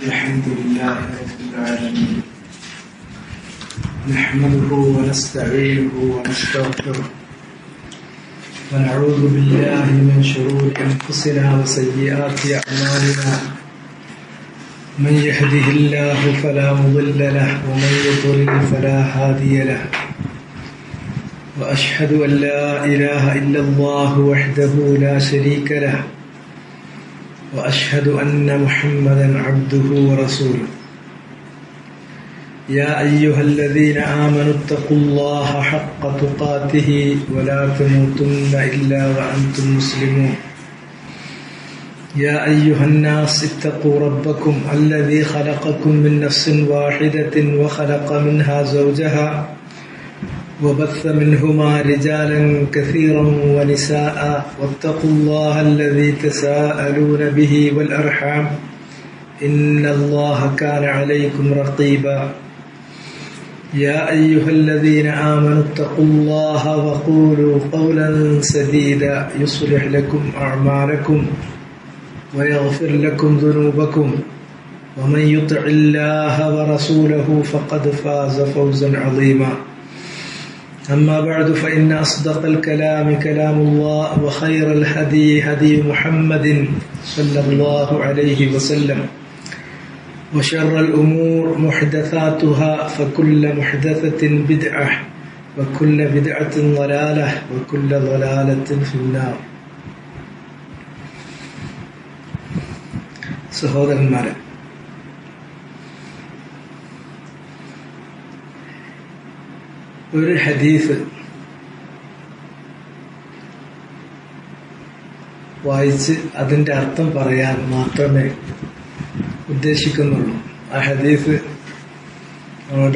الحمد لله رب العالمين نحمده ونستعينه ونستغفره ونعوذ بالله من شرور أنفسنا وسيئات أعمالنا من يهده الله فلا مضل له ومن يضلل فلا هادي له وأشهد أن لا إله إلا الله وحده لا شريك له وأشهد أن محمدا عبده ورسوله يا أيها الذين آمنوا اتقوا الله حق تقاته ولا تموتن إلا وأنتم مسلمون يا أيها الناس اتقوا ربكم الذي خلقكم من نفس واحدة وخلق منها زوجها وبث منهما رجالا كثيرا ونساء واتقوا الله الذي تساءلون به والأرحام إن الله كان عليكم رقيبا يا أيها الذين آمنوا اتقوا الله وقولوا قولا سديدا يصلح لكم أعمالكم ويغفر لكم ذنوبكم ومن يطع الله ورسوله فقد فاز فوزا عظيما أما بعد فإن أصدق الكلام كلام الله وخير الهدي هدي محمد صلى الله عليه وسلم وشر الأمور محدثاتها فكل محدثة بدعة وكل بدعة ضلالة وكل ضلالة في النار. സഹോദരന്മാരെ, ഒരു ഹദീസ് വായിച്ച് അതിൻ്റെ അർത്ഥം പറയാൻ മാത്രമേ ഉദ്ദേശിക്കുന്നുള്ളൂ. ആ ഹദീസ്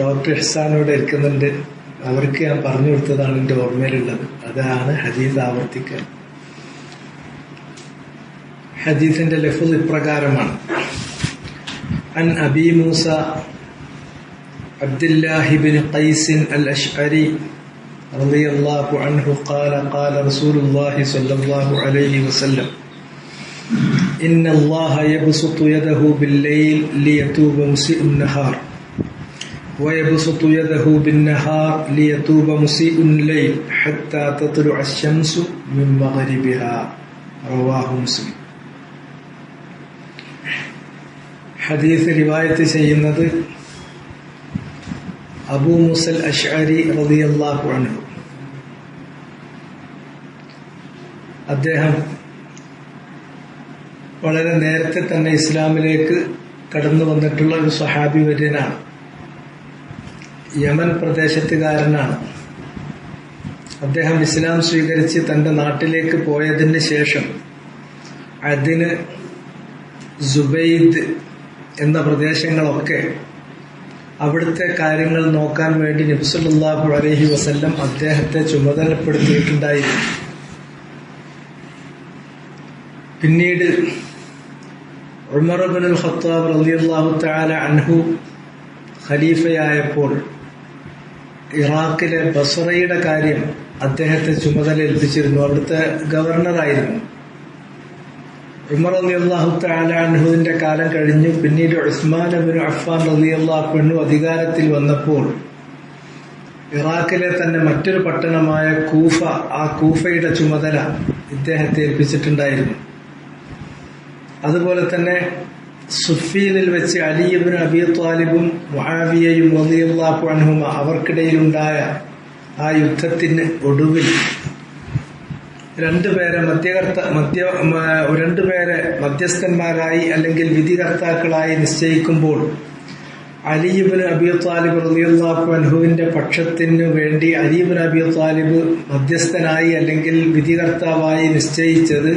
ഡോക്ടർ ഇഹ്സാനോട് ഇരിക്കുന്നുണ്ട്, അവർക്ക് ഞാൻ പറഞ്ഞു കൊടുത്തതാണ് എൻ്റെ ഓർമ്മയിലുള്ളത്. അതാണ് ഹദീസ് ആവർത്തിക്കുക. ഹദീസിന്റെ ലഫ്ള് ഇപ്രകാരമാണ്: അൻ അബി മൂസ അബ്ദുല്ലാഹി ബിൻ ഖൈസ് അൽ-അശ്അരി റളിയല്ലാഹു അൻഹു ഖാല ഖാല റസൂലുള്ളാഹി സ്വല്ലല്ലാഹു അലൈഹി വസല്ലം ഇന്നല്ലാഹ യബ്സുതു യദഹു ബിൽ-ലൈൽ ലിയതൂബ മുസീഉൻ നഹാർ വയബ്സുതു യദഹു ബിൻ-നഹാർ ലിയതൂബ മുസീഉൻ ലൈൽ ഹത്താ തത്ലുഅ അശ്-ശംസു മിൻ മഗ്രിബിഹാ. റവാഹു മുസ്ലിം. ഹദീസ് റിവായത്ത് ചെയ്യുന്നത് അബൂ മൂസൽ അശ്അരി റളിയല്ലാഹു അൻഹു. അദ്ദേഹം വളരെ നേരത്തെ തന്നെ ഇസ്ലാമിലേക്ക് കടന്നു വന്നിട്ടുള്ള ഒരു സ്വഹാബി വര്യനാണ്. യമൻ പ്രദേശത്തുകാരനാണ്. അദ്ദേഹം ഇസ്ലാം സ്വീകരിച്ച് തന്റെ നാട്ടിലേക്ക് പോയതിന് ശേഷം അതിന് സുബൈദ് എന്ന പ്രദേശങ്ങളൊക്കെ അവിടുത്തെ കാര്യങ്ങൾ നോക്കാൻ വേണ്ടി നബി സല്ലല്ലാഹു അലൈഹി വസല്ലം അദ്ദേഹത്തെ ചുമതലപ്പെടുത്തിയിട്ടുണ്ടായിരുന്നു. പിന്നീട് ഉമർ ഇബ്നുൽ ഖത്താബ് റളിയല്ലാഹു തആല അൻഹു ഖലീഫയായപ്പോൾ ഇറാഖിലെ ബസ്റയുടെ കാര്യം അദ്ദേഹത്തെ ചുമതല ഏൽപ്പിച്ചിരുന്നു. അവിടുത്തെ ഗവർണറായിരുന്നു. ഉമർ റളിയല്ലാഹു തആല അൻഹുവിന്റെ കാലം കഴിഞ്ഞു. പിന്നീട് ഉസ്മാൻ ഇബ്നു അഫ്ഫാൻ റളിയല്ലാഹു അൻഹു അധികാരത്തിൽ വന്നപ്പോൾ ഇറാഖിലെ തന്നെ മറ്റൊരു പട്ടണമായ കൂഫ, ആ കൂഫയുടെ ചുമതല ഇദ്ദേഹത്തെ ഏൽപ്പിച്ചിട്ടുണ്ടായിരുന്നു. അതുപോലെ തന്നെ സുഫീനിൽ വെച്ച് അലി ഇബ്നു അബീ ത്വാലിബും മുആവിയയും റളിയല്ലാഹു അൻഹുമ അവർക്കിടയിലുണ്ടായ ആ യുദ്ധത്തിന് ഒടുവിൽ രണ്ടുപേരെ മധ്യസ്ഥന്മാരായി അല്ലെങ്കിൽ വിധികർത്താക്കളായി നിശ്ചയിക്കുമ്പോൾ അലി ഇബ്നു അബീ ത്വാലിബ് റളിയല്ലാഹു അൻഹുവിന്റെ പക്ഷത്തിനു വേണ്ടി അലി ഇബ്നു അബീ ത്വാലിബ് മധ്യസ്ഥനായി അല്ലെങ്കിൽ വിധികർത്താവായി നിശ്ചയിച്ചത്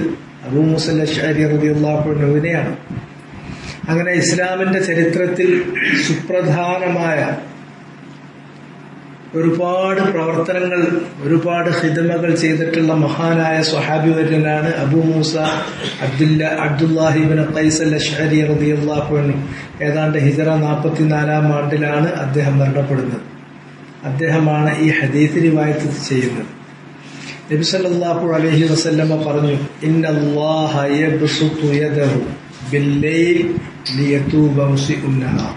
അബൂ മൂസ അശ്അരി റളിയല്ലാഹു അൻഹുവിനെയാണ്. അങ്ങനെ ഇസ്ലാമിന്റെ ചരിത്രത്തിൽ സുപ്രധാനമായ ഒരുപാട് പ്രവർത്തനങ്ങൾ, ഒരുപാട് ഖിദ്മകൾ ചെയ്തിട്ടുള്ള മഹാനായ സ്വഹാബി വര്യനാണ് അബൂ മൂസ അബ്ദുല്ലാഹി ഇബ്നു ഖൈസ് അൽ-അശ്അരി റളിയല്ലാഹു അൻഹു. ഏതാണ്ട് ഹിജറ 44-ാം ആണ്ടിലാണ് അദ്ദേഹം മരണപ്പെടുന്നത്. അദ്ദേഹമാണ് ഈ ഹദീസ് റിവായത്ത് ചെയ്യുന്നത്. നബി സല്ലല്ലാഹു അലൈഹി വസല്ലമ പറഞ്ഞു, ഇന്നല്ലാഹ യബ്സുതു യദഹു ബില്ലൈൽ ലിയതൂബ മുസ്ഇഉൻ നഹാർ.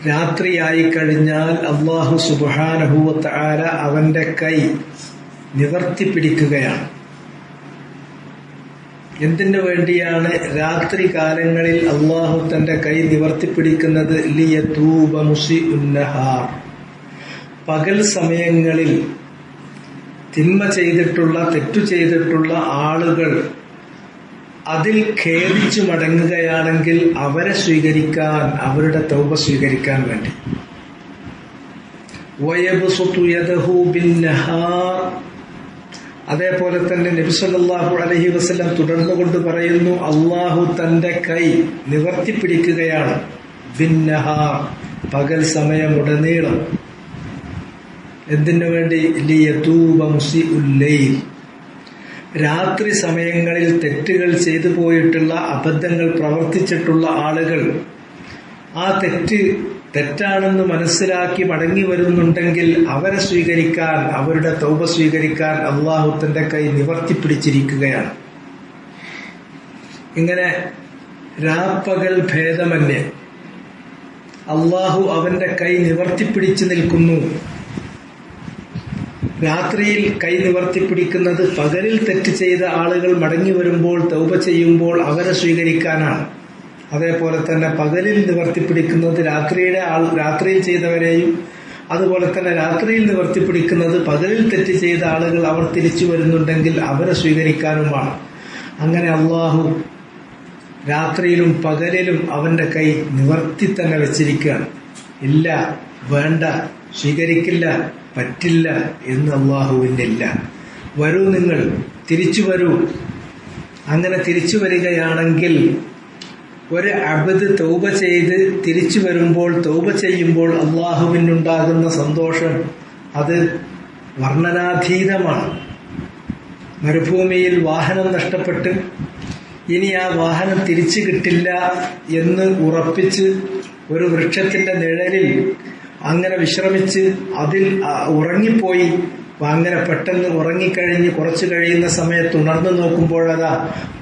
രാത്രിയായി കഴിഞ്ഞാൽ അല്ലാഹു സുബ്ഹാനഹു വ തആല അവന്റെ കൈ നിവർത്തി പിടിക്കുകയാണ്. എന്തിനു വേണ്ടിയാണ് രാത്രി കാലങ്ങളിൽ അല്ലാഹു തന്റെ കൈ നിവർത്തിപ്പിടിക്കുന്നത്? ലിയതൂബ മുസ്ഇഉൻ നഹാർ. പകൽ സമയങ്ങളിൽ തിന്മ ചെയ്തിട്ടുള്ള, തെറ്റു ചെയ്തിട്ടുള്ള ആളുകൾ അതിൽ ഖേദിച്ചു മടങ്ങുകയാണെങ്കിൽ അവരെ സ്വീകരിക്കാൻ, അവരുടെ തൗബ സ്വീകരിക്കാൻ വേണ്ടി. വയബ്സുതു യദഹു ബിന്നഹാർ. അതേപോലെ തന്നെ നബി സല്ലല്ലാഹു അലൈഹി വസല്ലം തുടർന്നുകൊണ്ട് പറയുന്നു, അല്ലാഹു തന്റെ കൈ നിവർത്തിപ്പിടിക്കുകയാണ് ബിന്നഹാർ, പകൽ സമയമുടനീളം. എന്തിനു വേണ്ടി? ലിയതൂബ മുസ്ഇഉൽ ലൈൽ. രാത്രി സമയങ്ങളിൽ തെറ്റുകൾ ചെയ്തു പോയിട്ടുള്ള, അബദ്ധങ്ങൾ പ്രവർത്തിച്ചിട്ടുള്ള ആളുകൾ ആ തെറ്റാണെന്ന് മനസ്സിലാക്കി മടങ്ങി വരുന്നുണ്ടെങ്കിൽ അവരെ സ്വീകരിക്കാൻ, അവരുടെ തൗബ സ്വീകരിക്കാൻ അല്ലാഹു തന്റെ കൈ നിവർത്തിപ്പിടിച്ചിരിക്കുകയാണ്. ഇങ്ങനെ രാപ്പകൽ ഭേദമന്യേ അല്ലാഹു അവന്റെ കൈ നിവർത്തിപ്പിടിച്ചു നിൽക്കുന്നു. രാത്രിയിൽ കൈ നിവർത്തിപ്പിടിക്കുന്നത് പകലിൽ തെറ്റ് ചെയ്ത ആളുകൾ മടങ്ങി വരുമ്പോൾ, തൗബ ചെയ്യുമ്പോൾ അവരെ സ്വീകരിക്കാനാണ്. അതേപോലെ തന്നെ പകലിൽ നിവർത്തിപ്പിടിക്കുന്നത് രാത്രിയിൽ ചെയ്തവരെയും, അതുപോലെ തന്നെ രാത്രിയിൽ നിവർത്തിപ്പിടിക്കുന്നത് പകലിൽ തെറ്റ് ചെയ്ത ആളുകൾ അവർ തിരിച്ചു വരുന്നുണ്ടെങ്കിൽ അവരെ സ്വീകരിക്കാനുമാണ്. അങ്ങനെ അല്ലാഹു രാത്രിയിലും പകലിലും അവന്റെ കൈ നിവർത്തി തന്നെ വെച്ചിരിക്കുകയാണ്. ഇല്ല, വേണ്ട, സ്വീകരിക്കില്ല, പറ്റില്ല എന്ന് അല്ലാഹുവിനില്ല. വരൂ, നിങ്ങൾ തിരിച്ചു വരൂ. അങ്ങനെ തിരിച്ചു വരികയാണെങ്കിൽ ഒരു അബ്ദ് തൗബ ചെയ്ത് തിരിച്ചു വരുമ്പോൾ, തൗബ ചെയ്യുമ്പോൾ അല്ലാഹുവിനുണ്ടാകുന്ന സന്തോഷം അത് വർണ്ണനാതീതമാണ്. മരുഭൂമിയിൽ വാഹനം നഷ്ടപ്പെട്ട് ഇനി ആ വാഹനം തിരിച്ചു കിട്ടില്ല എന്ന് ഉറപ്പിച്ച് ഒരു വൃക്ഷത്തിന്റെ നിഴലിൽ അങ്ങനെ വിശ്രമിച്ച് അതിൽ ഉറങ്ങിപ്പോയി, അങ്ങനെ പെട്ടെന്ന് ഉറങ്ങിക്കഴിഞ്ഞ് കുറച്ച് കഴിയുന്ന സമയത്ത് ഉണർന്നു നോക്കുമ്പോഴതാ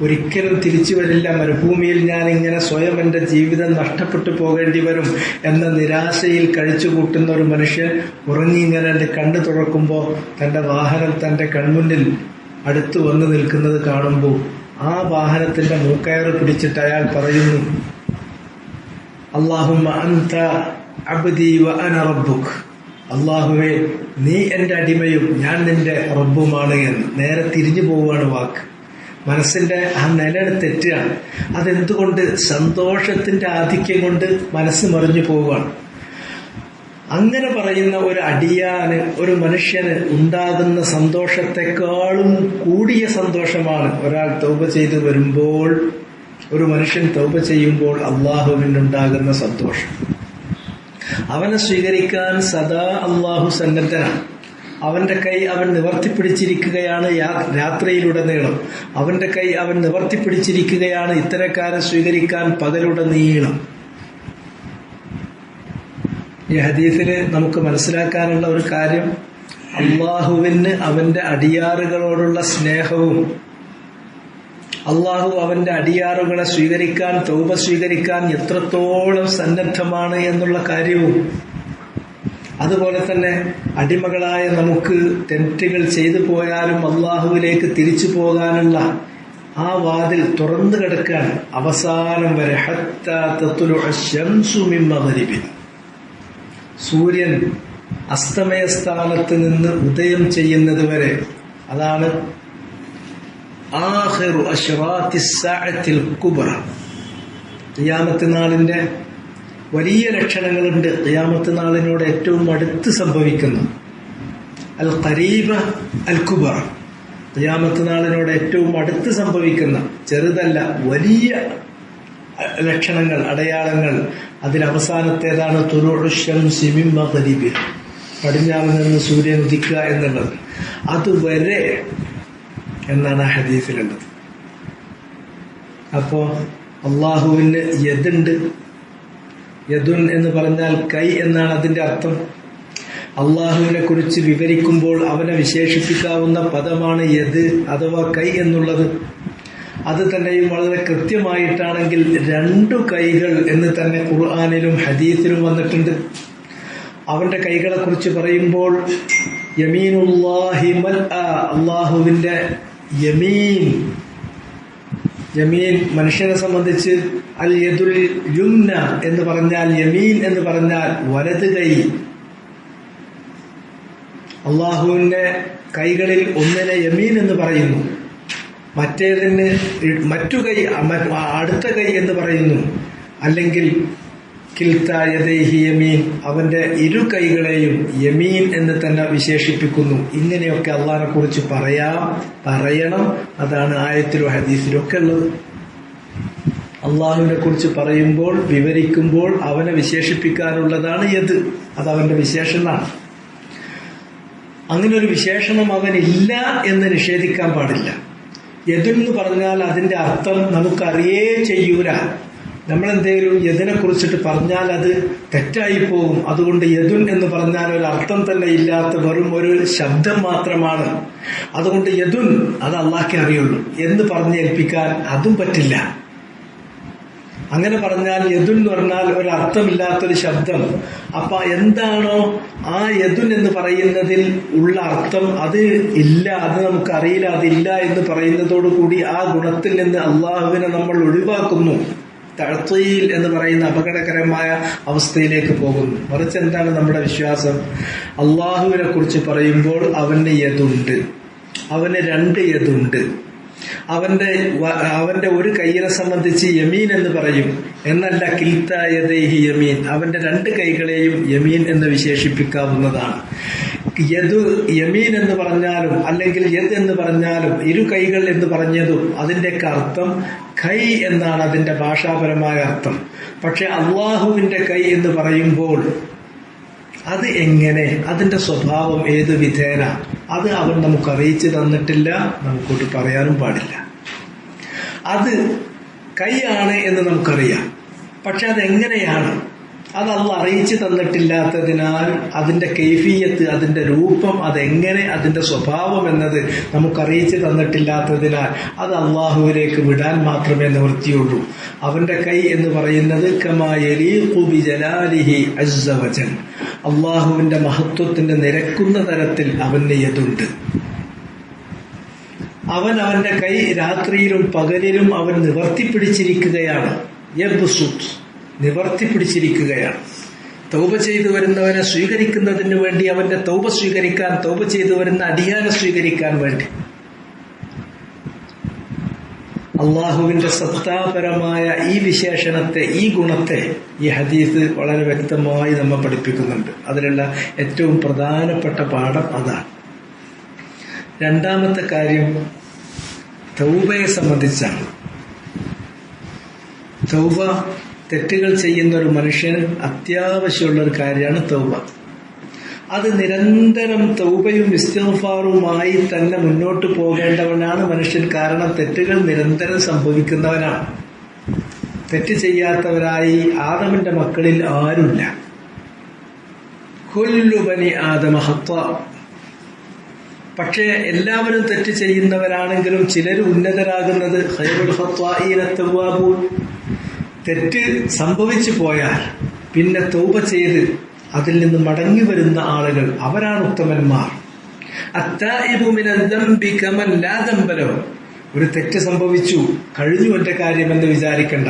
ഒരിക്കലും തിരിച്ചു വരില്ല, മരുഭൂമിയിൽ ഞാൻ ഇങ്ങനെ സ്വയം എൻ്റെ ജീവിതം നഷ്ടപ്പെട്ടു പോകേണ്ടി വരും എന്ന നിരാശയിൽ കഴിച്ചു കൂട്ടുന്ന ഒരു മനുഷ്യൻ ഉറങ്ങി ഇങ്ങനെ കണ്ണു തുറക്കുമ്പോൾ തൻ്റെ വാഹനം തൻ്റെ കൺമുന്നിൽ അടുത്തു വന്നു നിൽക്കുന്നത് കാണുമ്പോൾ ആ വാഹനത്തിന്റെ മൂക്കയറ് പിടിച്ചിട്ട് അയാൾ പറയുന്നു, അല്ലാഹുമ്മ അൻത അബ്ദി വ അന റബ്ബുക്. അല്ലാഹുവേ, നീ എൻ്റെ അടിമയും ഞാൻ നിന്റെ റബ്ബുമാണ് എന്ന്. നേരെ തിരിഞ്ഞു പോവുകയാണ് വാക്ക്. മനസ്സിന്റെ ആ നിലയാണ് തെറ്റുകയാണ്. അതെന്തുകൊണ്ട്? സന്തോഷത്തിന്റെ ആധിക്യം കൊണ്ട് മനസ്സ് മറിഞ്ഞു പോവുകയാണ്. അങ്ങനെ പറയുന്ന ഒരു അടിയാന്, ഒരു മനുഷ്യന് ഉണ്ടാകുന്ന സന്തോഷത്തെക്കാളും കൂടിയ സന്തോഷമാണ് ഒരാൾ തൗബ ചെയ്ത് വരുമ്പോൾ, ഒരു മനുഷ്യൻ തൗബ ചെയ്യുമ്പോൾ അള്ളാഹുവിനുണ്ടാകുന്ന സന്തോഷം. അവനെ സ്വീകരിക്കാൻ സദാ അള്ളാഹു സന്നദ്ധനാണ്. അവന്റെ കൈ അവൻ നിവർത്തിപ്പിടിച്ചിരിക്കുകയാണ് രാത്രിയിലുടനീളം. അവന്റെ കൈ അവൻ നിവർത്തിപ്പിടിച്ചിരിക്കുകയാണ് ഇത്തരക്കാരെ സ്വീകരിക്കാൻ പകലുടനീളം. ഈ ഹദീസില് നമുക്ക് മനസ്സിലാക്കാനുള്ള ഒരു കാര്യം, അള്ളാഹുവിന് അവന്റെ അടിയാറുകളോടുള്ള സ്നേഹവും അള്ളാഹു അവന്റെ അടിയാറുകളെ സ്വീകരിക്കാൻ, തൗബ സ്വീകരിക്കാൻ എത്രത്തോളം സന്നദ്ധമാണ് എന്നുള്ള കാര്യവും, അതുപോലെ തന്നെ അടിമകളായ നമുക്ക് തെറ്റുകൾ ചെയ്തു പോയാലും അള്ളാഹുവിലേക്ക് തിരിച്ചു പോകാനുള്ള ആ വാതിൽ തുറന്നു കിടക്കാൻ അവസാനം വരെ. ഹത്താ തത്ലുഅ അശ്ശംസു മിൻ മഗ്രിബിഹ, സൂര്യൻ അസ്തമയസ്ഥാനത്ത് നിന്ന് ഉദയം ചെയ്യുന്നത് വരെ. അതാണ് ആഖിറു അശ്റാത്തിസ് സഅത്തിൽ കുബ്ര. ഖിയാമത്ത് നാളിന്റെ വലിയ ലക്ഷണങ്ങളുണ്ട്. ഖിയാമത്ത് നാളിനോട് ഏറ്റവും അടുത്ത് സംഭവിക്കുന്ന അൽ ഖരീബ അൽ കുബ്ര, ഖിയാമത്ത് നാളിനോട് ഏറ്റവും അടുത്ത് സംഭവിക്കുന്ന, ചെറുതല്ല വലിയ ലക്ഷണങ്ങൾ, അടയാളങ്ങൾ. അതിലവസാനത്തേതാണ് തുലൂഉ ശംസി മിൻ മഗ്രിബിഹ, പടിഞ്ഞാറ് നിന്ന് സൂര്യൻ ഉദിക്കുക എന്നുള്ളത്. അതുവരെ എന്നാണ് ആ ഹദീസിലുള്ളത്. അപ്പോ അള്ളാഹുവിന് യദുണ്ട്. യദുൻ എന്ന് പറഞ്ഞാൽ കൈ എന്നാണ് അതിന്റെ അർത്ഥം. അള്ളാഹുവിനെ കുറിച്ച് വിവരിക്കുമ്പോൾ അവനെ വിശേഷിപ്പിക്കാവുന്ന പദമാണ് യദ് അഥവാ കൈ എന്നുള്ളത്. അത് തന്നെയും വളരെ കൃത്യമായിട്ടാണെങ്കിൽ 2 കൈകൾ എന്ന് തന്നെ ഖുർആനിലും ഹദീസിലും വന്നിട്ടുണ്ട്. അവന്റെ കൈകളെ കുറിച്ച് പറയുമ്പോൾ യമീനുല്ലാഹി മൽആ, അള്ളാഹുവിന്റെ യമീൻ മനുഷ്യനെ സംബന്ധിച്ച് അൽ യദുൽ യുംന എന്ന് പറഞ്ഞാൽ, യമീൻ എന്ന് പറഞ്ഞാൽ വലത് കൈ. അള്ളാഹുവിന്റെ കൈകളിൽ ഒന്നിനെ യമീൻ എന്ന് പറയുന്നു, മറ്റേതിന് മറ്റു കൈ അടുത്ത കൈ എന്ന് പറയുന്നു. അല്ലെങ്കിൽ കിൽത്താ യദൈഹി യമീൻ, അവന്റെ 2 കൈകളെയും യമീൻ എന്ന് തന്നെ വിശേഷിപ്പിക്കുന്നു. ഇങ്ങനെയൊക്കെ അള്ളാഹിനെ കുറിച്ച് പറയണം. അതാണ് ആയത്തിലും ഹദീസിലും ഒക്കെ ഉള്ളത്. അള്ളാഹുവിനെ കുറിച്ച് പറയുമ്പോൾ, വിവരിക്കുമ്പോൾ അവനെ വിശേഷിപ്പിക്കാനുള്ളതാണ് യദ്. അത് അവന്റെ വിശേഷണമാണ്. അങ്ങനെ ഒരു വിശേഷണം അവനില്ല എന്ന് നിഷേധിക്കാൻ പാടില്ല. യദെന്ന് പറഞ്ഞാൽ അതിന്റെ അർത്ഥം നമുക്കറിയേ ചെയ്യൂല. നമ്മളെന്തെങ്കിലും യദിനെ കുറിച്ചിട്ട് പറഞ്ഞാൽ അത് തെറ്റായി പോകും. അതുകൊണ്ട് യദുൻ എന്ന് പറഞ്ഞാൽ ഒരു അർത്ഥം തന്നെ ഇല്ലാത്ത വെറും ഒരു ശബ്ദം മാത്രമാണ്. അതുകൊണ്ട് യദുൻ അത് അള്ളാഹ്ക്കേ അറിയുള്ളൂ എന്ന് പറഞ്ഞേൽപ്പിക്കാൻ അതും പറ്റില്ല. അങ്ങനെ പറഞ്ഞാൽ യദുൻ എന്ന് പറഞ്ഞാൽ ഒരു അർത്ഥമില്ലാത്തൊരു ശബ്ദം. അപ്പൊ എന്താണോ ആ യദുൻ എന്ന് പറയുന്നതിൽ ഉള്ള അർത്ഥം അത് ഇല്ല, അത് നമുക്കറിയില്ല, അതില്ല എന്ന് പറയുന്നതോടുകൂടി ആ ഗുണത്തിൽ നിന്ന് അള്ളാഹുവിനെ നമ്മൾ ഒഴിവാക്കുന്നു. തഅ്തീൽ എന്ന് പറയുന്ന അപകടകരമായ അവസ്ഥയിലേക്ക് പോകുന്നു. മറിച്ച് എന്താണ് നമ്മുടെ വിശ്വാസം? അള്ളാഹുവിനെ കുറിച്ച് പറയുമ്പോൾ അവന് യദുണ്ട്, അവന് 2 യദുണ്ട്. അവന്റെ ഒരു കൈയിനെ സംബന്ധിച്ച് യമീൻ എന്ന് പറയും, എന്നല്ല കിൽത്താ യദൈഹി യമീൻ, അവന്റെ 2 കൈകളെയും യമീൻ എന്ന് വിശേഷിപ്പിക്കാവുന്നതാണ്. യമീൻ എന്ന് പറഞ്ഞാലും അല്ലെങ്കിൽ യദ് എന്ന് പറഞ്ഞാലും 2 കൈകൾ എന്ന് പറഞ്ഞതും അതിന്റെയൊക്കെ അർത്ഥം കൈ എന്നാണ് അതിന്റെ ഭാഷാപരമായ അർത്ഥം. പക്ഷെ അള്ളാഹുവിന്റെ കൈ എന്ന് പറയുമ്പോൾ അത് എങ്ങനെ, അതിന്റെ സ്വഭാവം ഏത് വിധേന, അത് അവൻ നമുക്ക് അറിയിച്ചു തന്നിട്ടില്ല, നമുക്കോട്ട് പറയാനും പാടില്ല. അത് കൈയാണ് എന്ന് നമുക്കറിയാം, പക്ഷെ അതെങ്ങനെയാണ് അത് അള്ളാഹ് അറിയിച്ചു തന്നിട്ടില്ലാത്തതിനാൽ അതിന്റെ കൈഫിയത്ത്, അതിന്റെ രൂപം, അതെങ്ങനെ, അതിന്റെ സ്വഭാവം എന്നത് നമുക്കറിയിച്ചു തന്നിട്ടില്ലാത്തതിനാൽ അത് അള്ളാഹുവിലേക്ക് വിടാൻ മാത്രമേ നിവൃത്തിയുള്ളൂ. അവന്റെ കൈ എന്ന് പറയുന്നത് കമാ യലീഖു ബിജലാലിഹി അസ്സ വജൽ, അള്ളാഹുവിന്റെ മഹത്വത്തിന് നിരക്കുന്ന തരത്തിൽ അവന് യദുണ്ട്. അവന്റെ കൈ രാത്രിയിലും പകലിലും അവൻ നിവർത്തിപ്പിടിച്ചിരിക്കുകയാണ്. യബ്സുത്ത്, നിവർത്തിപ്പിടിച്ചിരിക്കുകയാണ്. തൗബ ചെയ്തു വരുന്നവനെ സ്വീകരിക്കുന്നതിന് വേണ്ടി, അവന്റെ തൗബ സ്വീകരിക്കാൻ, തൗബ ചെയ്തു വരുന്ന അടിയാനെ സ്വീകരിക്കാൻ വേണ്ടി. അള്ളാഹുവിന്റെ സത്താപരമായ ഈ വിശേഷണത്തെ, ഈ ഗുണത്തെ ഈ ഹദീസ് വളരെ വ്യക്തമായി നമ്മെ പഠിപ്പിക്കുന്നുണ്ട്. അതിലുള്ള ഏറ്റവും പ്രധാനപ്പെട്ട പാഠം അതാണ്. 2ാമത്തെ കാര്യം തൗബയെ സംബന്ധിച്ചാണ്. തൗബ, തെറ്റുകൾ ചെയ്യുന്ന ഒരു മനുഷ്യന് അത്യാവശ്യമുള്ള ഒരു കാര്യമാണ് തൗബ. അത് നിരന്തരം തൗബയും ഇസ്തിഗ്ഫാറുമായി തന്നെ മുന്നോട്ട് പോകേണ്ടവനാണ് മനുഷ്യൻ. കാരണം തെറ്റുകൾ നിരന്തരം സംഭവിക്കുന്നവനാണ്. തെറ്റ് ചെയ്യാത്തവരായി ആദമിന്റെ മക്കളിൽ ആരുമില്ല. കുല്ലു ബനി ആദമ ഖത്താ. പക്ഷേ എല്ലാവരും തെറ്റ് ചെയ്യുന്നവരാണെങ്കിലും ചിലർ ഉന്നതരാകുന്നത് ഖൈറുൽ ഖത്താഈന തവ്വാബൂൻ. തെറ്റ് സംഭവിച്ചു പോയാൽ പിന്നെ തൗബ ചെയ്ത് അതിൽ നിന്ന് മടങ്ങി വരുന്ന ആളുകൾ, അവരാണ് ഉത്തമന്മാർ. അത്തായിബു മിനൽ ദംബി കമൻ ലാ ദംബ ലഹു. ഒരു തെറ്റ് സംഭവിച്ചു, കഴിഞ്ഞു എന്റെ കാര്യമെന്ന് വിചാരിക്കണ്ട.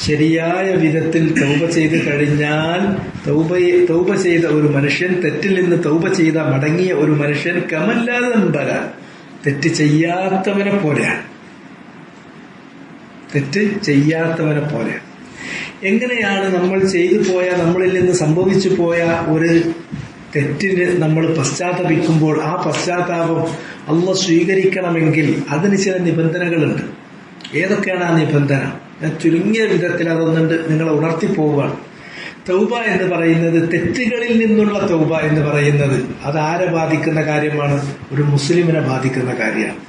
ശരിയായ വിധത്തിൽ തൗബ ചെയ്ത് കഴിഞ്ഞാൽ, തൗബ ചെയ്ത ഒരു മനുഷ്യൻ, തെറ്റിൽ നിന്ന് തൗബ ചെയ്ത മടങ്ങിയ ഒരു മനുഷ്യൻ കമൻ ലാ ദംബ ലഹു, തെറ്റ് ചെയ്യാത്തവനെ പോലെയാണ്. തെറ്റ് ചെയ്യാത്തവനെ പോലെയാണ്. എങ്ങനെയാണ് നമ്മൾ ചെയ്തു പോയ, നമ്മളിൽ നിന്ന് സംഭവിച്ചു പോയ ഒരു തെറ്റിന് നമ്മൾ പശ്ചാത്തപിക്കുമ്പോൾ ആ പശ്ചാത്താപം അള്ളാഹ് സ്വീകരിക്കണമെങ്കിൽ അതിന് ചില നിബന്ധനകളുണ്ട്. ഏതൊക്കെയാണ് ആ നിബന്ധന? ഞാൻ ചുരുങ്ങിയ വിധത്തിൽ അതൊന്നുണ്ട് നിങ്ങളെ ഉണർത്തിപ്പോവുകയാണ്. തൗബ എന്ന് പറയുന്നത്, തെറ്റുകളിൽ നിന്നുള്ള തൗബ എന്ന് പറയുന്നത് അത് ആരെ ബാധിക്കുന്ന കാര്യമാണ്? ഒരു മുസ്ലിമിനെ ബാധിക്കുന്ന കാര്യമാണ്.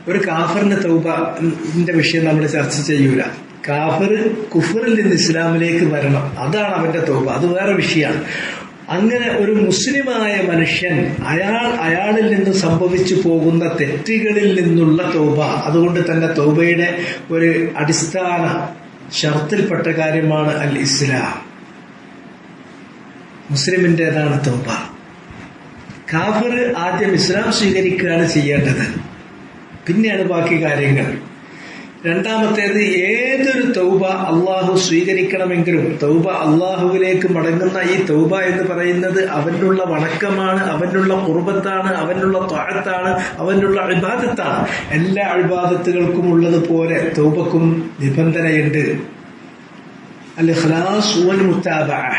ഒരു കാഫറിന്റെ തൗബന്റെ വിഷയം നമ്മൾ ചർച്ച ചെയ്യൂല. കാഫർ കുഫറിൽ നിന്ന് ഇസ്ലാമിലേക്ക് വരണം, അതാണ് അവന്റെ തൗബ, അത് വേറെ വിഷയമാണ്. അങ്ങനെ ഒരു മുസ്ലിമായ മനുഷ്യൻ അയാളിൽ നിന്ന് സംഭവിച്ചു പോകുന്ന തെറ്റുകളിൽ നിന്നുള്ള തൗബ, അതുകൊണ്ട് തന്നെ തൗബയുടെ ഒരു അടിസ്ഥാന ഷർത്തിൽപ്പെട്ട കാര്യമാണ് അൽ ഇസ്ലാം. മുസ്ലിമിൻ്റെതാണ് തൗബ. കാഫിർ ആദ്യം ഇസ്ലാം സ്വീകരിക്കുകയാണ് ചെയ്യേണ്ടത്, പിന്നെയാണ് ബാക്കി കാര്യങ്ങൾ. രണ്ടാമത്തേത്, ഏതൊരു തൗബ അള്ളാഹു സ്വീകരിക്കണമെങ്കിലും തൗബ അള്ളാഹുവിലേക്ക് മടങ്ങുന്ന ഈ തൗബ എന്ന് പറയുന്നത് അവനുള്ള വണക്കമാണ്, അവനുള്ള ഖുർബത്താണ്, അവനുള്ള ത്വഅത്താണ്, അവനുള്ള ഇബാദത്താണ്. എല്ലാ ഇബാദത്തുകൾക്കും ഉള്ളതുപോലെ തൗബക്കും നിബന്ധനയുണ്ട്. അൽ ഇഖ്ലാസ് വൽ മുതാബഅ,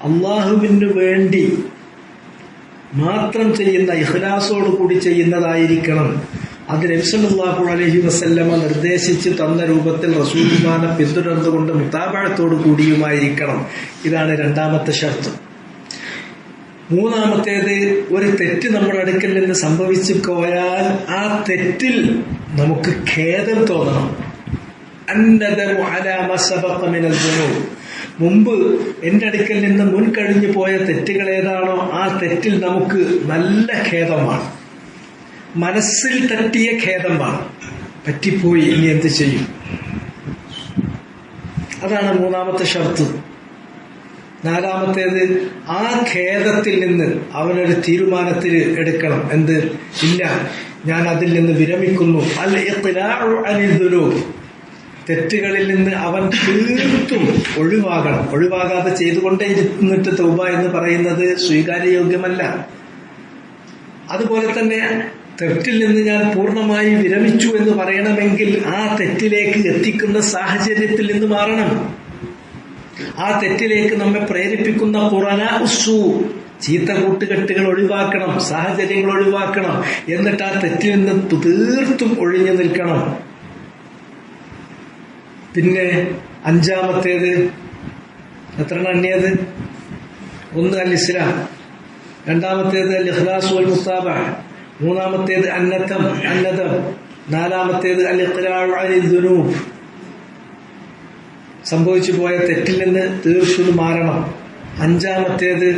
അള്ളാഹുവിന് വേണ്ടി മാത്രം ചെയ്യുന്ന, ഇഖ്ലാസോട് കൂടി ചെയ്യുന്നതായിരിക്കണം. അത് നബി സല്ലല്ലാഹു അലൈഹി വസല്ലമ നിർദ്ദേശിച്ച് തന്ന രൂപത്തിൽ റസൂലുള്ളാഹിനെ പിന്തുടർന്നുകൊണ്ട് മുതാബഅത്തോടു കൂടിയുമായിരിക്കണം. ഇതാണ് രണ്ടാമത്തെ ഷർത്ത്. മൂന്നാമത്തേത്, ഒരു തെറ്റ് നമ്മുടെ അടുക്കൽ നിന്ന് സംഭവിച്ചു പോയാൽ ആ തെറ്റിൽ നമുക്ക് ഖേദം തോന്നണം. അന്നദമു അലാ മാ സബഖ മിനൽ ദുനൂബ്, മുമ്പ് എൻ്റെ അടുക്കൽ നിന്ന് മുൻകഴിഞ്ഞു പോയ തെറ്റുകൾ ഏതാണോ ആ തെറ്റിൽ നമുക്ക് നല്ല ഖേദമാണ്, മനസ്സിൽ തട്ടിയ ഖേദമാണ്. പറ്റിപ്പോയി, ഇനി എന്ത് ചെയ്യും? അതാണ് മൂന്നാമത്തെ ഷർത്ത്. നാലാമത്തേത്, ആ ഖേദത്തിൽ നിന്ന് അവനൊരു തീരുമാനത്തിൽ എടുക്കണം. എന്ത്? ഇല്ല, ഞാൻ അതിൽ നിന്ന് വിരമിക്കുന്നു. അൽ ഇഖ്ലാഉ അനിൽ ദുനൂബ്, തെറ്റുകളിൽ നിന്ന് അവൻ തീർത്തും ഒഴിവാകണം. ഒഴിവാകാതെ ചെയ്തുകൊണ്ടേ ഇരുന്നിട്ട് തൗബ എന്ന് പറയുന്നത് സ്വീകാര്യയോഗ്യമല്ല. അതുപോലെ തന്നെ തെറ്റിൽ നിന്ന് ഞാൻ പൂർണ്ണമായി വിരമിച്ചു എന്ന് പറയണമെങ്കിൽ ആ തെറ്റിലേക്ക് എത്തിക്കുന്ന സാഹചര്യത്തിൽ നിന്ന് മാറണം. ആ തെറ്റിലേക്ക് നമ്മെ പ്രേരിപ്പിക്കുന്ന ഖുറാന ഉസ്സു, ചീത്ത കൂട്ടുകെട്ടുകൾ ഒഴിവാക്കണം, സാഹചര്യങ്ങൾ ഒഴിവാക്കണം. എന്നിട്ട് ആ തെറ്റിൽ നിന്ന് തീർത്തും ഒഴിഞ്ഞു നിൽക്കണം. പിന്നെ അഞ്ചാമത്തേത്, എത്ര എണ്ണിയത്? ഒന്ന് അൽ ഇസ്ലാം, രണ്ടാമത്തേത് അൽ ഇഖ്ലാസ് വൽ മുതാബഅ, മൂന്നാമത്തേത് അന്നദം, നാലാമത്തേത് അൽ ഇഖ്ലാഉ അനിൽ ദുനൂബ്, സംഭവിച്ചു പോയ തെറ്റിൽ നിന്ന് തീർത്തും മാറണം. അഞ്ചാമത്തേത്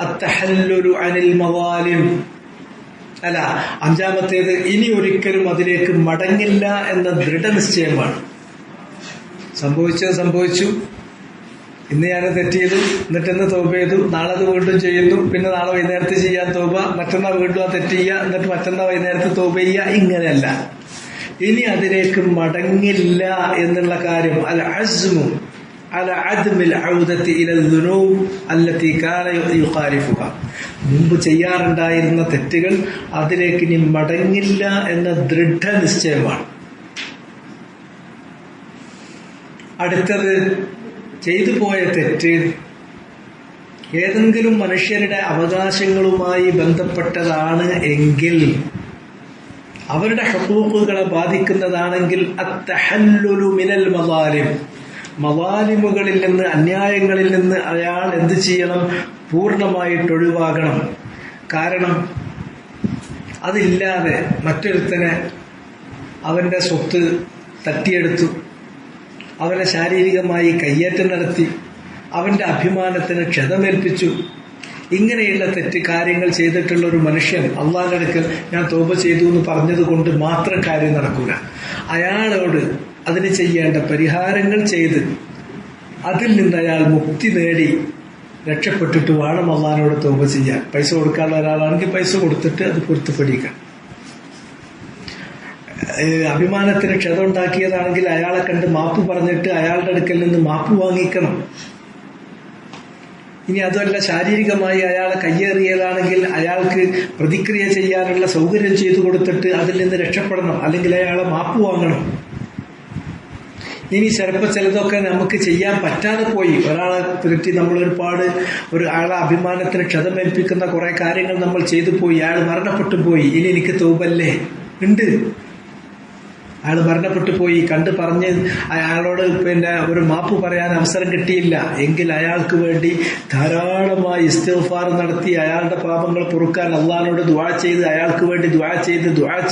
അത്തഹല്ലുലു അനിൽ മവാലിം, അല്ല, അഞ്ചാമത്തേത് ഇനി ഒരിക്കലും അതിലേക്ക് മടങ്ങില്ല എന്ന ദൃഢനിശ്ചയമാണ്. സംഭവിച്ചത് സംഭവിച്ചു, ഇന്ന് ഞാൻ തെറ്റിയത്, എന്നിട്ടെന്ന് തൗബ ചെയ്തു, നാളെ അത് വീണ്ടും ചെയ്യുന്നു, പിന്നെ നാളെ വൈകുന്നേരത്ത് ചെയ്യാൻ തൗബ, മറ്റന്നാൾ വീണ്ടും ആ തെറ്റ് ചെയ്യുക, എന്നിട്ട് മറ്റന്നാൾ വൈകുന്നേരത്ത് തൗബ ചെയ്യുക. ഇങ്ങനെയല്ല, ഇനി അതിലേക്ക് മടങ്ങില്ല എന്നുള്ള കാര്യം. അൽ അസ്മു അല അദ്മിൽ ഔദത്തി ഇലൽ ദുനൂബ് അല്ലതി കാന യുഖാരിഫുഹ, മുമ്പ് ചെയ്യാറുണ്ടായിരുന്ന തെറ്റുകൾ അതിലേക്ക് ഇനി മടങ്ങില്ല എന്ന ദൃഢനിശ്ചയമാണ്. അടുത്തത്, ചെയ്തു പോയ തെറ്റ് ഏതെങ്കിലും മനുഷ്യരുടെ അവകാശങ്ങളുമായി ബന്ധപ്പെട്ടതാണ് എങ്കിൽ, അവരുടെ ഹഖൂഖുകളെ ബാധിക്കുന്നതാണെങ്കിൽ അത്തഹല്ലുലു മിനൽ മദാലിം, മദാലിമുകളിൽ നിന്ന്, അന്യായങ്ങളിൽ നിന്ന് അയാൾ എന്ത് ചെയ്യണം? പൂർണ്ണമായിട്ട് ഒഴിവാകണം. കാരണം അതില്ലാതെ മറ്റൊരുത്തനെ അവന്റെ സ്വത്ത് തട്ടിയെടുത്തു, അവനെ ശാരീരികമായി കയ്യേറ്റം നടത്തി, അവന്റെ അഭിമാനത്തിന് ക്ഷതമേൽപ്പിച്ചു, ഇങ്ങനെയുള്ള തെറ്റ് കാര്യങ്ങൾ ചെയ്തിട്ടുള്ള ഒരു മനുഷ്യൻ അള്ളാഹുവിന്റെ അടുക്കൽ ഞാൻ തൗബ ചെയ്തു എന്ന് പറഞ്ഞത് കൊണ്ട് മാത്രം കാര്യം നടക്കൂല. അയാളോട് അതിന് ചെയ്യേണ്ട പരിഹാരങ്ങൾ ചെയ്ത് അതിൽ നിന്ന് അയാൾ മുക്തി നേടി രക്ഷപ്പെട്ടിട്ട് വേണം അള്ളാഹിനോട് തൗബ ചെയ്യാൻ. പൈസ കൊടുക്കാനുള്ള ഒരാളാണെങ്കിൽ പൈസ കൊടുത്തിട്ട് അത് പൊരുത്തപ്പെടിക്കണം. അഭിമാനത്തിന് ക്ഷതം ഉണ്ടാക്കിയതാണെങ്കിൽ അയാളെ കണ്ട് മാപ്പ് പറഞ്ഞിട്ട് അയാളുടെ അടുക്കൽ നിന്ന് മാപ്പ് വാങ്ങിക്കണം. ഇനി അതുമല്ല, ശാരീരികമായി അയാളെ കയ്യേറിയതാണെങ്കിൽ അയാൾക്ക് പ്രതിക്രിയ ചെയ്യാനുള്ള സൗകര്യം ചെയ്തു കൊടുത്തിട്ട് അതിൽ നിന്ന് രക്ഷപ്പെടണം, അല്ലെങ്കിൽ അയാളെ മാപ്പ് വാങ്ങണം. ഇനി ചിലതൊക്കെ നമുക്ക് ചെയ്യാൻ പറ്റാതെ പോയി, ഒരാളെ പറ്റി നമ്മൾ ആളെ അഭിമാനത്തിന് ക്ഷതമേൽപ്പിക്കുന്ന കുറെ കാര്യങ്ങൾ നമ്മൾ ചെയ്തു പോയി, അയാൾ മരണപ്പെട്ടു പോയി, ഇനി എനിക്ക് തൗബല്ലേ ഉണ്ട്. അയാൾ മരണപ്പെട്ടു പോയി, കണ്ട് പറഞ്ഞ് അയാളോട് ഒരു മാപ്പ് പറയാൻ അവസരം കിട്ടിയില്ല എങ്കിൽ അയാൾക്ക് വേണ്ടി ധാരാളമായി ഇസ്തിഗ്ഫാർ നടത്തി അയാളുടെ പാപങ്ങൾ പൊറുക്കാൻ അള്ളാഹിനോട് ദുആ ചെയ്ത് അയാൾക്ക് വേണ്ടി ദുആ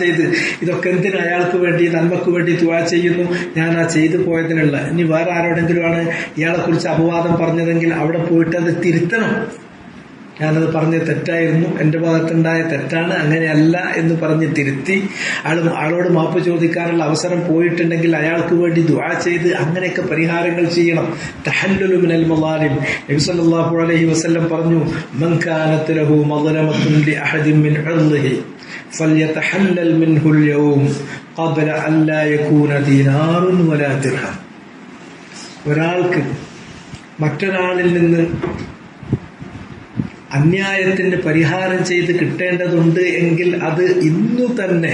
ചെയ്ത് ഇതൊക്കെ എന്തിന് അയാൾക്ക് വേണ്ടി നന്മക്ക് വേണ്ടി ദുആ ചെയ്യുന്നു? ഞാൻ ആ ചെയ്തു പോയതിനുള്ള. ഇനി വേറെ ആരോടെങ്കിലും ആണ് ഇയാളെ കുറിച്ച് അപവാദം പറഞ്ഞതെങ്കിൽ അവിടെ പോയിട്ട് അത് തിരുത്തണം. ഞാനത് പറഞ്ഞത് തെറ്റായിരുന്നു, എന്റെ ഭാഗത്തുണ്ടായ തെറ്റാണ്, അങ്ങനെയല്ല എന്ന് പറഞ്ഞ് തിരുത്തി ആളോട് മാപ്പ് ചോദിക്കാനുള്ള അവസരം പോയിട്ടുണ്ടെങ്കിൽ അയാൾക്ക് വേണ്ടി ദുആ ചെയ്ത് അങ്ങനെയൊക്കെ പരിഹാരങ്ങൾ ചെയ്യണം. തഹല്ലുലു മിനൽ മളാലിം. നബി സല്ലല്ലാഹു അലൈഹി വസല്ലം പറഞ്ഞു, മൻ കാനത് ലഹു മദ്ലമത്തുൻ ലി അഹദിൻ മിൻ ഇർളിഹി ഫൽയതഹല്ലൽ മിൻഹു അൽ-യൗം ഖബ്ല അൻ ലാ യകൂന ദീനാറുൻ വലാ ദിർഹം. ഒരാൾക്ക് മറ്റൊരാളിൽ നിന്ന് അന്യായത്തിന് പരിഹാരം ചെയ്ത് കിട്ടേണ്ടതുണ്ട് എങ്കിൽ അത് ഇന്നു തന്നെ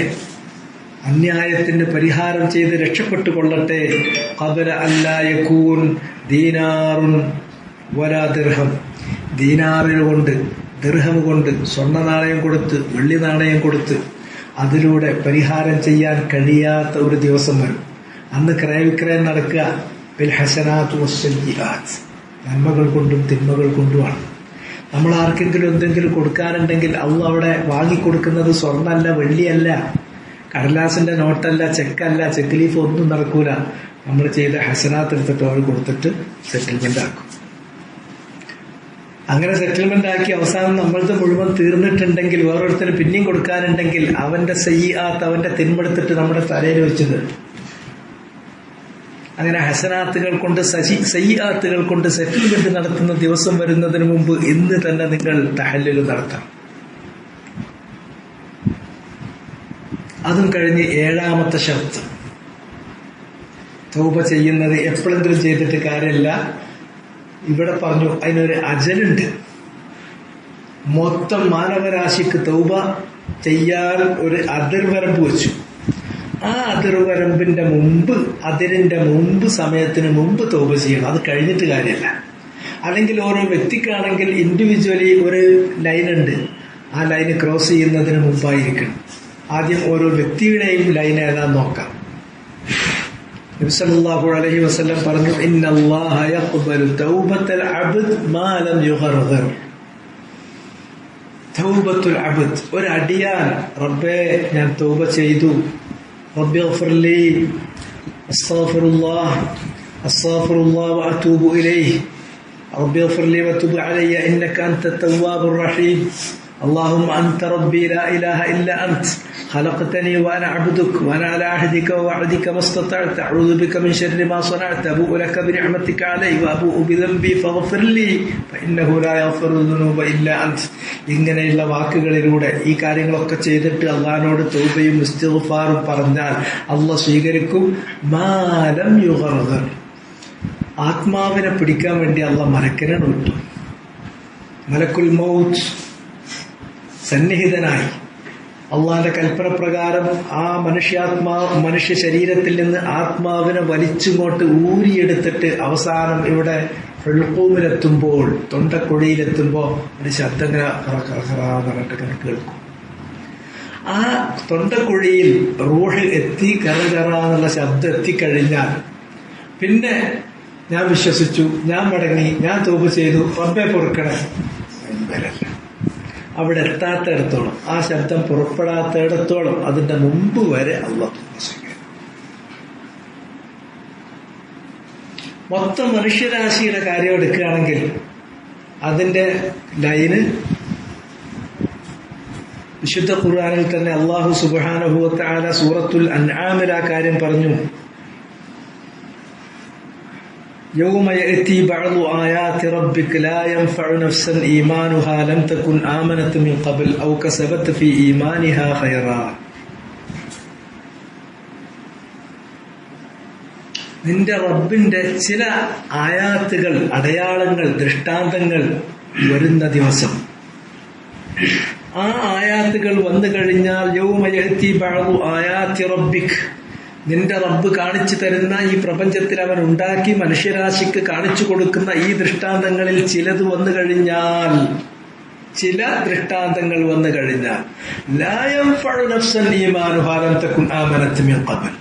അന്യായത്തിന് പരിഹാരം ചെയ്ത് രക്ഷപ്പെട്ടു കൊള്ളട്ടെ. ഖബ്ല അല്ലാ യകൂൻ ദീനാറുൻ വലാ ദിർഹം. ദീനാറിന് കൊണ്ട്, ദിർഹം കൊണ്ട്, സ്വർണ്ണ നാണയം കൊടുത്ത്, വെള്ളി നാണയം കൊടുത്ത് അതിലൂടെ പരിഹാരം ചെയ്യാൻ കഴിയാത്ത ഒരു ദിവസം വരും. അന്ന് ക്രയവിക്രയം നടക്കുക ബിൽ ഹസനാത്ത് വസ്സയ്യിആത്ത്, നന്മകൾ കൊണ്ടും തിന്മകൾ കൊണ്ടുമാണ്. നമ്മൾ ആർക്കെങ്കിലും എന്തെങ്കിലും കൊടുക്കാനുണ്ടെങ്കിൽ അള്ളാഹ് അവിടെ വാങ്ങിക്കൊടുക്കുന്നത് സ്വർണ്ണമല്ല, വെള്ളിയല്ല, കടലാസിന്റെ നോട്ടല്ല, ചെക്കല്ല, ചെക്ക് ലീഫ് ഒന്നും നടക്കൂല. നമ്മൾ ചെയ്ത ഹസനാത്ത് എടുത്തിട്ട് അവർ കൊടുത്തിട്ട് സെറ്റിൽമെന്റ് ആക്കും. അങ്ങനെ സെറ്റിൽമെന്റ് ആക്കി അവസാനം നമ്മളത് മുഴുവൻ തീർന്നിട്ടുണ്ടെങ്കിൽ വേറൊരുത്തന് പിന്നെയും കൊടുക്കാനുണ്ടെങ്കിൽ അവന്റെ സയ്യിആത്ത്, അവന്റെ തിന്മെടുത്തിട്ട് നമ്മുടെ തലയിൽ വെച്ചത്. അങ്ങനെ ഹസനാത്തുകൾ കൊണ്ട് സയ്യിആത്തുകൾ കൊണ്ട് സെറ്റിൽമെന്റ് നടത്തുന്ന ദിവസം വരുന്നതിന് മുമ്പ് ഇന്ന് തന്നെ നിങ്ങൾ തഹല്ലുൽ നടത്താം. അതും കഴിഞ്ഞ് 7ാമത്തെ ഷർത്ത്, തൗബ ചെയ്യുന്നത് എപ്പോഴെങ്കിലും ചെയ്തിട്ട് കാര്യമില്ല. ഇവിടെ പറഞ്ഞു അതിനൊരു അജലുണ്ട്. മൊത്തം മാനവരാശിക്ക് തൗബ ചെയ്യാൻ ഒരു അതിർവരമ്പ് വെച്ചു. ആ അതിർവരമ്പിന്റെ മുമ്പ്, അതിരിന്റെ മുമ്പ്, സമയത്തിന് മുമ്പ് തൗബ ചെയ്യണം. അത് കഴിഞ്ഞിട്ട് കാര്യമല്ല. അല്ലെങ്കിൽ ഓരോ വ്യക്തിക്കാണെങ്കിൽ ഇൻഡിവിജ്വലി ഒരു ലൈനുണ്ട്, ആ ലൈന് ക്രോസ് ചെയ്യുന്നതിന് മുമ്പായിരിക്കണം. ആദ്യം ഓരോ വ്യക്തിയുടെയും ലൈൻ ഏതാന്ന് നോക്കാം. നബി സല്ലല്ലാഹു അലൈഹി വസല്ലം പറഞ്ഞു, ഇന്നല്ലാഹ യഖ്ബലു തൗബത്തൽ അബ്ദ് മാ ലം യുഗർഗർ. തൗബത്തുൽ അബ്ദ്, ഒരു അടിയാൻ റബ്ബേ ഞാൻ തൗബ ചെയ്തു, റബ്ബി ഗ്ഫിർലി, അസ്തഗ്ഫിറുല്ലാഹ് വഅതൂബു ഇലൈഹി, റബ്ബി ഗ്ഫിർലി വതുബ് അലയ്യ ഇന്നക അൻതത് തവ്വാബുർ റഹീം, اللهم أنت ربي لا إله إلا أنت خلقتني وأنا عبدك وأنا على عهدك ووعدك ما استطعت أعوذ بك من شر ما صنعت أبوء لك بنعمتك علي وأبوء بذنبي فاغفر لي فإنه لا يغفر الذنوب إلا أنت. ഇങ്ങനെയുള്ള വാക്കുകളിലൂടെ ഈ കാര്യങ്ങളൊക്കെ ചെയ്തിട്ട് അള്ളാഹിനോട് തൗബയും ഇസ്തിഗ്ഫാറും പറഞ്ഞാൽ അള്ളാഹ് സ്വീകരിക്കും. മാ ലം യുഗർഗർ, ആത്മാവിനെ പിടിക്കാൻ വേണ്ടി അള്ളാഹ് മലക്കിനെ വിട്ടു. മലക്കുൽ മൗത്ത് സന്നിഹിതനായി അള്ളാന്റെ കൽപ്പന പ്രകാരം ആ മനുഷ്യ ശരീരത്തിൽ നിന്ന് ആത്മാവിനെ വലിച്ചിങ്ങോട്ട് ഊരിയെടുത്തിട്ട് അവസാനം ഇവിടെ ഹുൽഖൂമിലെത്തുമ്പോൾ, തൊണ്ടക്കുഴിയിലെത്തുമ്പോൾ ഒരു ശബ്ദം പറഞ്ഞിട്ട് കേൾക്കും. ആ തൊണ്ടക്കുഴിയിൽ റൂഹ് എത്തി കറകറാന്നുള്ള ശബ്ദം എത്തിക്കഴിഞ്ഞാൽ പിന്നെ ഞാൻ വിശ്വസിച്ചു, ഞാൻ മടങ്ങി, ഞാൻ തൗബ ചെയ്തു, റബ്ബേ പൊറുക്കണേ വരല്ല. അവിടെ എത്താത്തിടത്തോളം, ആ ശബ്ദം പുറപ്പെടാത്തിടത്തോളം അതിന്റെ മുമ്പ് വരെ അള്ളാഹ് മൊത്തം മനുഷ്യരാശിയുടെ കാര്യം എടുക്കുകയാണെങ്കിൽ അതിന്റെ ലൈന് വിശുദ്ധ ഖുർആനിൽ തന്നെ അല്ലാഹു സുബ്ഹാനഹു വ തആല സൂറത്തുൽ അൻആമിൽ ആ കാര്യം പറഞ്ഞു. يوم يأتي بعض آيات ربك لا ينفع نفسا إيمانها لم تكن آمنت من قبل أو كسبت في إيمانها خيرا. നിന്റെ റബ്ബിന്റെ ചില ആയാത്തുകൾ, അടയാളങ്ങൾ, ദൃഷ്ടാന്തങ്ങൾ വരുന്ന ദിവസം, ആ ആയാത്തുകൾ വന്നു കഴിഞ്ഞാൽ യൗമ യഅതി ബഅദു ആയാതി റബ്ബിക്, നിന്റെ റബ്ബ് കാണിച്ചു തരുന്ന ഈ പ്രപഞ്ചത്തിൽ അവൻ ഉണ്ടാക്കി മനുഷ്യരാശിക്ക് കാണിച്ചു കൊടുക്കുന്ന ഈ ദൃഷ്ടാന്തങ്ങളിൽ ചിലത് വന്നു കഴിഞ്ഞാൽ, ചില ദൃഷ്ടാന്തങ്ങൾ വന്നു കഴിഞ്ഞാൽ ലാ യൻഫഉ നഫ്സൻ ഈമാനുഹാ ലം തകുൻ ആമനത് മിൻ ഖബൽ,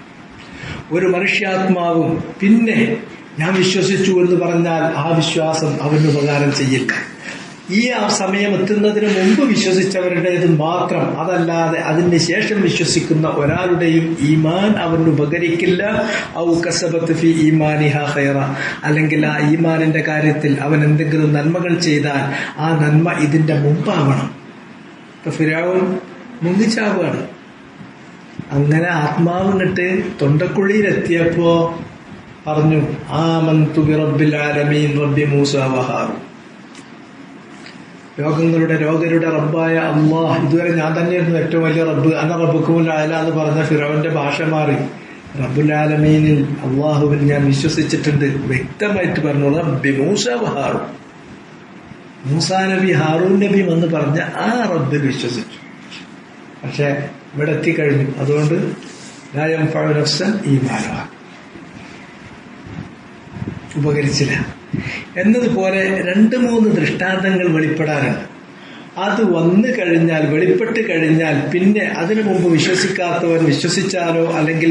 ഒരു മനുഷ്യാത്മാവും പിന്നെ ഞാൻ വിശ്വസിച്ചു എന്ന് പറഞ്ഞാൽ ആ വിശ്വാസം അവന് ഉപകാരം ചെയ്യില്ല. ഈ ആ സമയം എത്തുന്നതിന് മുമ്പ് വിശ്വസിച്ചവരുടേത് മാത്രം, അതല്ലാതെ അതിന് ശേഷം വിശ്വസിക്കുന്ന ഒരാളുടെയും ഈമാൻ അവന് ഉപകരിക്കില്ല. ഔ കസബത്ത് ഫി ഈമാനിഹാ ഖൈറ, അല്ലെങ്കിൽ ആ ഈമാനിന്റെ കാര്യത്തിൽ അവൻ എന്തെങ്കിലും നന്മകൾ ചെയ്താൽ ആ നന്മ ഇതിന്റെ മുമ്പാവണം. ഇപ്പൊ ഫിർഔൻ മുങ്ങിച്ചാവുകയാണ്. അങ്ങനെ ആത്മാവ് ഇങ്ങട്ട് തൊണ്ടക്കുഴിയിലെത്തിയപ്പോ പറഞ്ഞു, ആമന്തു ബിറബ്ബിൽ ആലമീൻ റബ്ബി മൂസ വഹാറൂൻ. രോഗരുടെ റബ്ബായ അല്ലാഹ്, ഇതുവരെ ഞാൻ തന്നെയായിരുന്നു ഏറ്റവും വലിയ റബ്ബ്, അന്ന റബ്ബുക്കുമുൽ അഅ്ല എന്ന് പറഞ്ഞ ഫിറഔന്റെ ഭാഷ മാറി. റബ്ബുൽ ആലമീനിൽ അല്ലാഹുവിൽ ഞാൻ വിശ്വസിച്ചിട്ടുണ്ട്. വ്യക്തമായിട്ട് പറഞ്ഞു, റബ്ബി മൂസ വഹാറൂൻ. മൂസാ നബി ഹാറൂൻ നബി എന്ന് പറഞ്ഞ ആ റബ്ബിൽ വിശ്വസിച്ചു. പക്ഷെ ഇവിടെ എത്തിക്കഴിഞ്ഞു. അതുകൊണ്ട് ലാ യൻഫഉ നഫ്സൻ ഈമാനുഹാ, ഉപകരിച്ചില്ല. എന്നതുപോലെ 2-3 ദൃഷ്ടാന്തങ്ങൾ വെളിപ്പെടാറുണ്ട്. അത് വന്നു കഴിഞ്ഞാൽ, വെളിപ്പെട്ട് കഴിഞ്ഞാൽ പിന്നെ അതിനു മുമ്പ് വിശ്വസിക്കാത്തവൻ വിശ്വസിച്ചാലോ, അല്ലെങ്കിൽ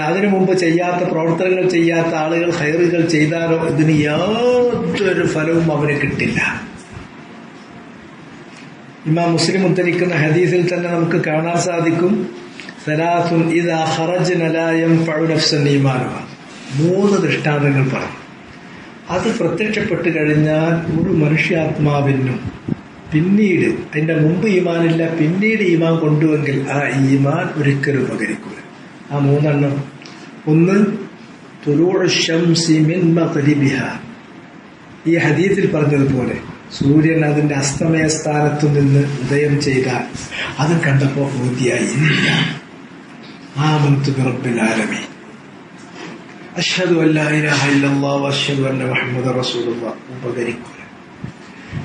അതിനു മുമ്പ് ചെയ്യാത്ത പ്രവർത്തനങ്ങൾ ചെയ്യാത്ത ആളുകൾ ഖൈറുകൾ ചെയ്താലോ ഇതിന് യാതൊരു ഫലവും അവന് കിട്ടില്ല. ഇമാം മുസ്ലിം ഉദ്ധരിക്കുന്ന ഹദീസിൽ തന്നെ നമുക്ക് കാണാൻ സാധിക്കും, സലാസുൻ ഇദാ ഖറജ്ന ലാ യൻഫഉ നഫ്സൻ ഈമാനുഹാ. 3 ദൃഷ്ടാന്തങ്ങൾ പറഞ്ഞു. അത് പ്രത്യക്ഷപ്പെട്ട് കഴിഞ്ഞാൽ ഒരു മനുഷ്യാത്മാവിനും പിന്നീട്, അതിന്റെ മുമ്പ് ഈമാനില്ല, പിന്നീട് ഈമാൻ കൊണ്ടുവെങ്കിൽ ആ ഈമാൻ ഒരിക്കലും ഉപകരിക്കുക. ആ 3 എണ്ണം: ഒന്ന്, തുലൂഉ ശംസി മിൻ മഗ്രിബിഹാ. ഈ ഹദീസിൽ പറഞ്ഞതുപോലെ സൂര്യൻ അതിന്റെ അസ്തമയ സ്ഥാനത്തു നിന്ന് ഉദയം ചെയ്താൽ അത് കണ്ടപ്പോൾ ബോധ്യായി, ആമന്തു ബിറബ്ബിൽ ആലമീൻ, അശ്ഹദു അല്ലാ ഇലാഹ ഇല്ലല്ലാഹ് വഅശ്ഹദു അന്ന മുഹമ്മദൻ റസൂലുള്ളാഹ്. ഉപകരിക്കുക.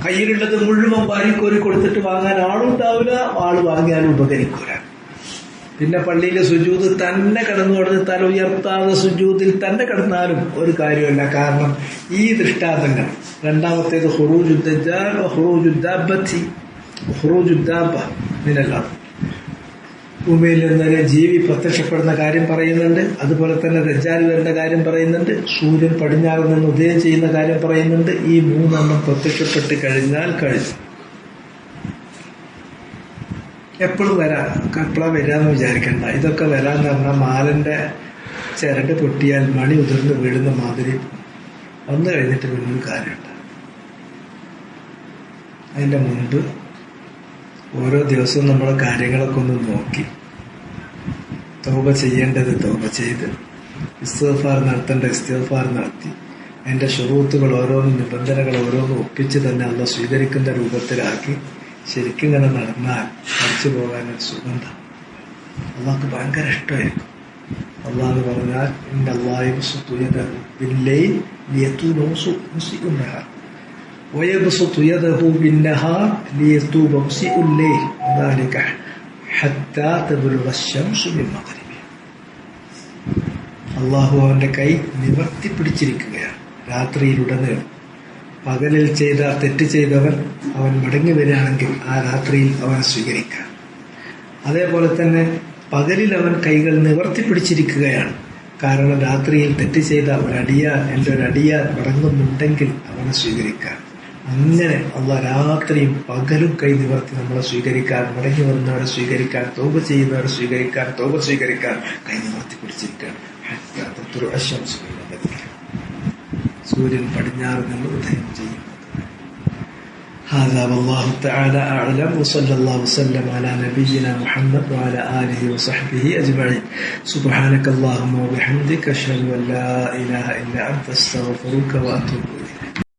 കയ്യിലുള്ളത് മുഴുവൻ വാരിക്കോരി കൊടുത്തിട്ട് വാങ്ങാൻ ആളുണ്ടാവില്ല, ആള് വാങ്ങിയാലും ഉപകരിക്കുക. പിന്നെ പള്ളിയിലെ സുജൂദ് തന്നെ കിടന്നു കൊടുത്ത് തല ഉയർത്താതെ സുജൂദിൽ തന്നെ കിടന്നാലും ഒരു കാര്യമല്ല. കാരണം ഈ ദൃഷ്ടാന്തങ്ങൾ, രണ്ടാമത്തേത് ഖുറൂജുദ് ദജ്ജാൽ വ ഖുറൂജുദ് ദാബത്തി ഖുറൂജുദ് ദാബ മിനൽ അർദ്, ഭൂമിയിൽ നിന്ന് ജീവി പ്രത്യക്ഷപ്പെടുന്ന കാര്യം പറയുന്നുണ്ട്. അതുപോലെ തന്നെ ദജ്ജാൽ വരുന്ന കാര്യം പറയുന്നുണ്ട്. സൂര്യൻ പടിഞ്ഞാറ് നിന്ന് ഉദയം ചെയ്യുന്ന കാര്യം പറയുന്നുണ്ട്. ഈ 3 എണ്ണം പ്രത്യക്ഷപ്പെട്ട് കഴിഞ്ഞാൽ കഴിഞ്ഞു. എപ്പോഴും വരാം, എപ്പോഴാണ് വരാമെന്ന് വിചാരിക്കണ്ട. ഇതൊക്കെ വരാന്ന് പറഞ്ഞാൽ മാലന്റെ ചിരട് പൊട്ടിയാൽ മണി ഉതിർന്ന് വീഴുന്ന മാതിരി വന്നു കഴിഞ്ഞിട്ട് വീണ്ടും കാര്യമുണ്ട്. അതിന്റെ മുൻപ് ഓരോ ദിവസവും നമ്മളെ കാര്യങ്ങളൊക്കെ ഒന്ന് നോക്കി തൗബ ചെയ്യേണ്ടത് തൗബ ചെയ്ത്, ഇസ്തിഗ്ഫാർ നടത്തേണ്ട ഇസ്തിഗ്ഫാർ നടത്തി, അതിന്റെ ശുറൂത്തുകൾ ഓരോന്നും, നിബന്ധനകൾ ഓരോന്നും ഒപ്പിച്ച് തന്നെ അല്ലാഹ് സ്വീകരിക്കുന്ന രൂപത്തിലാക്കി ശരിക്കും ഇങ്ങനെ നടന്നാൽ മരിച്ചു പോകാനൊരു സുഗന്ധം അള്ളാഹ്ക്ക് ഭയങ്കര ഇഷ്ടമായിരിക്കും. അള്ളാഹ് പറഞ്ഞാൽ ഇന്നല്ലാഹു യബ്സുതു യദഹു ബില്ലൈൽ ലിയതൂബ മുസ്ഇഉൻ നഹാർ വയബ്സുതു യദഹു ബിന്നഹാർ ലിയതൂബ മുസ്ഇഉൽ ലൈൽ വദാലിക ഹത്താ തബ്ലുഗ അശംസു മിൻ മഗ്രിബിഹ. അള്ളാഹു അവന്റെ കൈ നിവർത്തി പിടിച്ചിരിക്കുകയാണ് രാത്രിയിലുടനീളം. പകലിൽ തെറ്റ് ചെയ്തവൻ അവൻ മടങ്ങി വരികയാണെങ്കിൽ ആ രാത്രിയിൽ അവൻ സ്വീകരിക്കാം. അതേപോലെ തന്നെ പകലിൽ അവൻ കൈകൾ നിവർത്തി പിടിച്ചിരിക്കുകയാണ്. കാരണം രാത്രിയിൽ തെറ്റ് ചെയ്ത എൻ്റെ ഒരു അടിയാൻ മടങ്ങുന്നുണ്ടെങ്കിൽ അവനെ സ്വീകരിക്കാം. അങ്ങനെ അള്ളാഹ് രാത്രിയും പകലും കൈ നിവർത്തി നമ്മളെ സ്വീകരിക്കാൻ, മടങ്ങി വരുന്നവരെ സ്വീകരിക്കാൻ, തൗബ ചെയ്യുന്നവരെ സ്വീകരിക്കാൻ, തൗബ സ്വീകരിക്കാൻ കൈ നിവർത്തി പിടിച്ചിരിക്കുകയാണ്. സൂര്യൻ പടിഞ്ഞാറ് നിന്ന് ഉദയം ചെയ്യും. هذا والله تعالى أعلم وصلى الله وسلم على نبينا محمد وعلى آله وصحبه أجمعين. سبحانك اللهم وبحمدك أشهد أن لا إله إلا أنت أستغفرك وأتوب إليك.